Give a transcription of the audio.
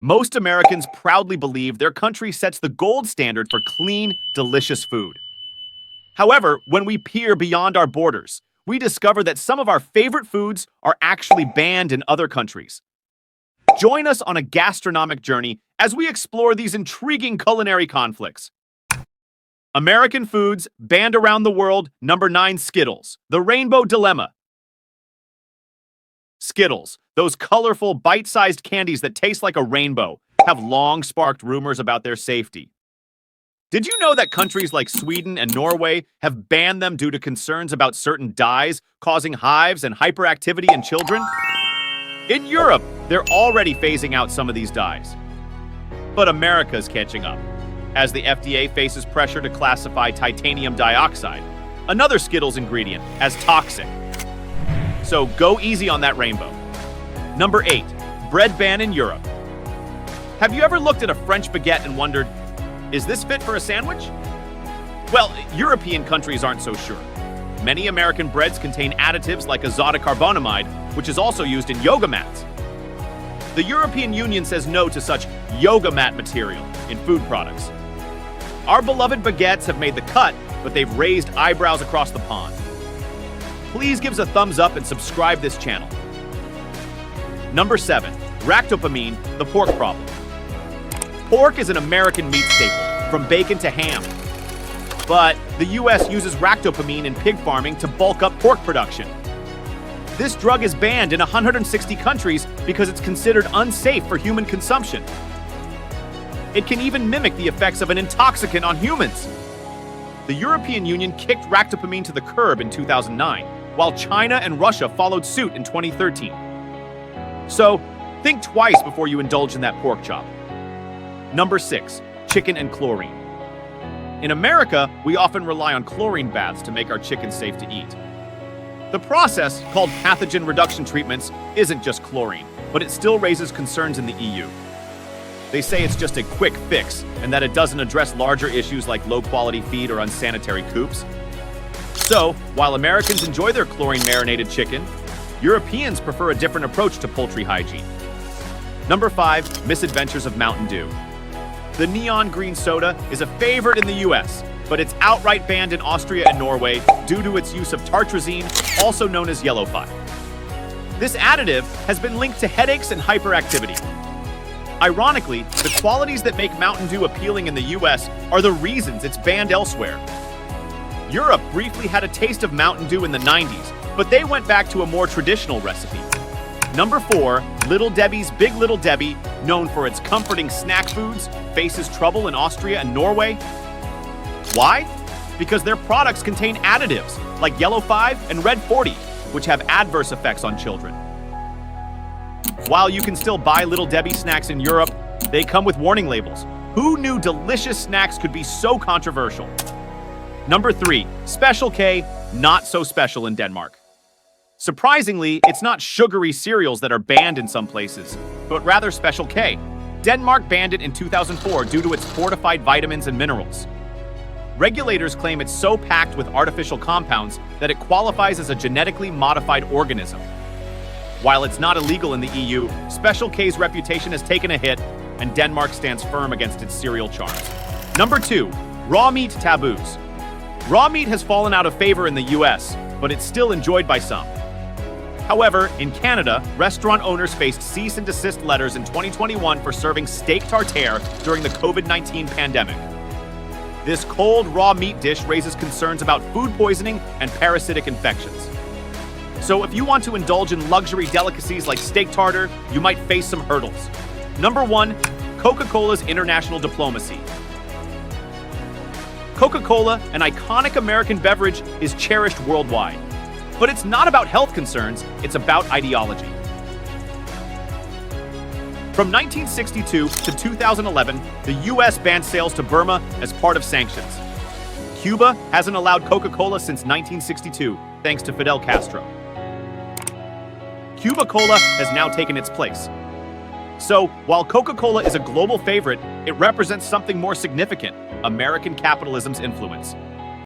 Most Americans proudly believe their country sets the gold standard for clean, delicious food. However, when we peer beyond our borders, we discover that some of our favorite foods are actually banned in other countries. Join us on a gastronomic journey as we explore these intriguing culinary conflicts. American foods banned around the world. Number 9, Skittles, the rainbow dilemma. Skittles, those colorful, bite-sized candies that taste like a rainbow, have long sparked rumors about their safety. Did you know that countries like Sweden and Norway have banned them due to concerns about certain dyes causing hives and hyperactivity in children? In Europe, they're already phasing out some of these dyes. But America's catching up, as the FDA faces pressure to classify titanium dioxide, another Skittles ingredient, as toxic. So go easy on that rainbow. Number 8, bread ban in Europe. Have you ever looked at a French baguette and wondered, is this fit for a sandwich? Well, European countries aren't so sure. Many American breads contain additives like azotocarbonamide, which is also used in yoga mats. The European Union says no to such yoga mat material in food products. Our beloved baguettes have made the cut, but they've raised eyebrows across the pond. Please give us a thumbs up and subscribe this channel. Number 7, ractopamine, the pork problem. Pork is an American meat staple, from bacon to ham. But the US uses ractopamine in pig farming to bulk up pork production. This drug is banned in 160 countries because it's considered unsafe for human consumption. It can even mimic the effects of an intoxicant on humans. The European Union kicked ractopamine to the curb in 2009, while China and Russia followed suit in 2013. So, think twice before you indulge in that pork chop. Number 6, chicken and chlorine. In America, we often rely on chlorine baths to make our chicken safe to eat. The process, called pathogen reduction treatments, isn't just chlorine, but it still raises concerns in the EU. They say it's just a quick fix and that it doesn't address larger issues like low-quality feed or unsanitary coops. So, while Americans enjoy their chlorine-marinated chicken, Europeans prefer a different approach to poultry hygiene. Number 5, misadventures of Mountain Dew. The neon green soda is a favorite in the US, but it's outright banned in Austria and Norway due to its use of tartrazine, also known as yellow 5. This additive has been linked to headaches and hyperactivity. Ironically, the qualities that make Mountain Dew appealing in the US are the reasons it's banned elsewhere. Europe briefly had a taste of Mountain Dew in the 90s, but they went back to a more traditional recipe. Number 4, Little Debbie's Big Little Debbie, known for its comforting snack foods, faces trouble in Austria and Norway. Why? Because their products contain additives like yellow 5 and red 40, which have adverse effects on children. While you can still buy Little Debbie snacks in Europe, they come with warning labels. Who knew delicious snacks could be so controversial? Number 3, Special K, not so special in Denmark. Surprisingly, it's not sugary cereals that are banned in some places, but rather Special K. Denmark banned it in 2004 due to its fortified vitamins and minerals. Regulators claim it's so packed with artificial compounds that it qualifies as a genetically modified organism. While it's not illegal in the EU, Special K's reputation has taken a hit, and Denmark stands firm against its cereal charms. Number 2, raw meat taboos. Raw meat has fallen out of favor in the US, but it's still enjoyed by some. However, in Canada, restaurant owners faced cease and desist letters in 2021 for serving steak tartare during the COVID-19 pandemic. This cold, raw meat dish raises concerns about food poisoning and parasitic infections. So if you want to indulge in luxury delicacies like steak tartare, you might face some hurdles. Number 1, Coca-Cola's international diplomacy. Coca-Cola, an iconic American beverage, is cherished worldwide. But it's not about health concerns, it's about ideology. From 1962 to 2011, the US banned sales to Burma as part of sanctions. Cuba hasn't allowed Coca-Cola since 1962, thanks to Fidel Castro. Cuba Cola has now taken its place. So, while Coca-Cola is a global favorite, it represents something more significant: American capitalism's influence.